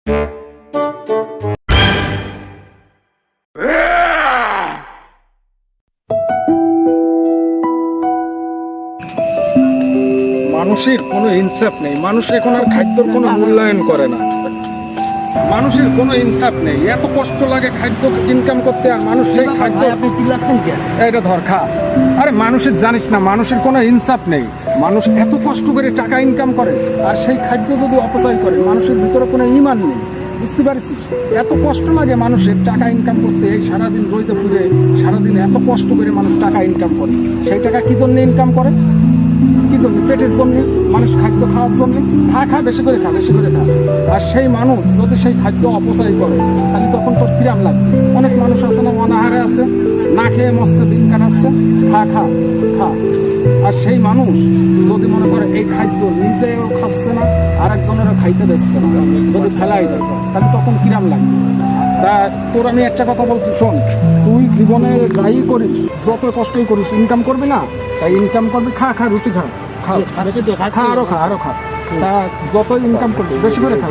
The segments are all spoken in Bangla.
মানুষের কোনো ইনসাফ নেই, মানুষ এখন আর খাদ্যর কোনো মূল্যায়ন করে না। মানুষের কোনো ইনসাফ নেই, এত কষ্ট লাগে খাদ্য ইনকাম করতে, আর মানুষ সেই খাদ্য আপনি চিল্লাচ্ছেন কেন? এটা ধর খা। আরে মানুষের জানিস না, মানুষের কোনো ইনসাফ নেই। মানুষ এত কষ্ট করে টাকা ইনকাম করে, আর সেই খাদ্য যদি অপচয় করে, মানুষের ভিতরে কোনো ইমান নেই। বুঝতে পারছিস? এত কষ্ট লাগে মানুষের টাকা ইনকাম করতে, এই সারাদিন রইতে পুজে সারাদিন এত কষ্ট করে মানুষ টাকা ইনকাম করে। সেই টাকা কি জন্য ইনকাম করে? কি জন্য? পেটের জন্য, মানুষ খাদ্য খাওয়ার জন্য। খা, বেশি করে খা, বেশি করে খা। আর সেই মানুষ যদি সেই খাদ্য অপচয় করে, তাহলে তখন তোর কিরাম লাগবে। অনেক মানুষ আছে না, অনাহারে আছে, না খেয়ে মস্ত দিন কাটাচ্ছে। খা। আর সেই মানুষ যদি মনে করে এই খাদ্য নিজেও খাচ্ছে না, আর একজনেরও খাইতে দিচ্ছে না, যদি ফেলাই যায়, তাহলে তখন কিরাম লাগবে। তা তোর আমি একটা কথা বলছি, শোন, তুই জীবনে যাই করিস, যত কষ্টই করিস, ইনকাম করবি না? তাই ইনকাম করবি, খা, রুটি খা, আরো খা। তা যত ইনকাম করবি বেশি করে খা,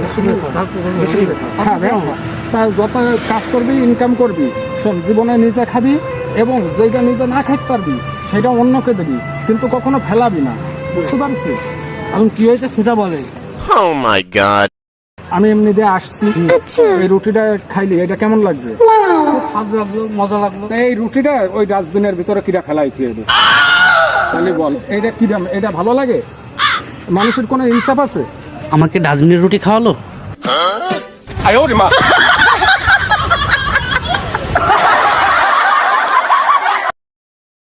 তা যত কাজ করবি, ইনকাম করবি, শোন, জীবনে নিজে খাবি, এবং যেটা নিজে না খাইতে পারবি সেটা অন্যকে দিবি, কিন্তু কখনো ফেলাবি না। বুঝতে পারছিস? এখন কি হয়েছে সেটা বলে। Oh my god. আমি এমনি দিয়ে আসছি, এই রুটিটা খাইলি, এটা কেমন লাগছে? স্বাদ লাগলো, মজা লাগলো। এই রুটিটা ওই ডাস্টবিনের ভিতরে কিরা ফেলাই খেয়ে দিচ্ছে। তাহলে বল, এটা কি, এটা ভালো লাগে? মানুষের কোনো ইনসাফ আছে? আমাকে ডাস্টবিনের রুটি খাওয়ালো।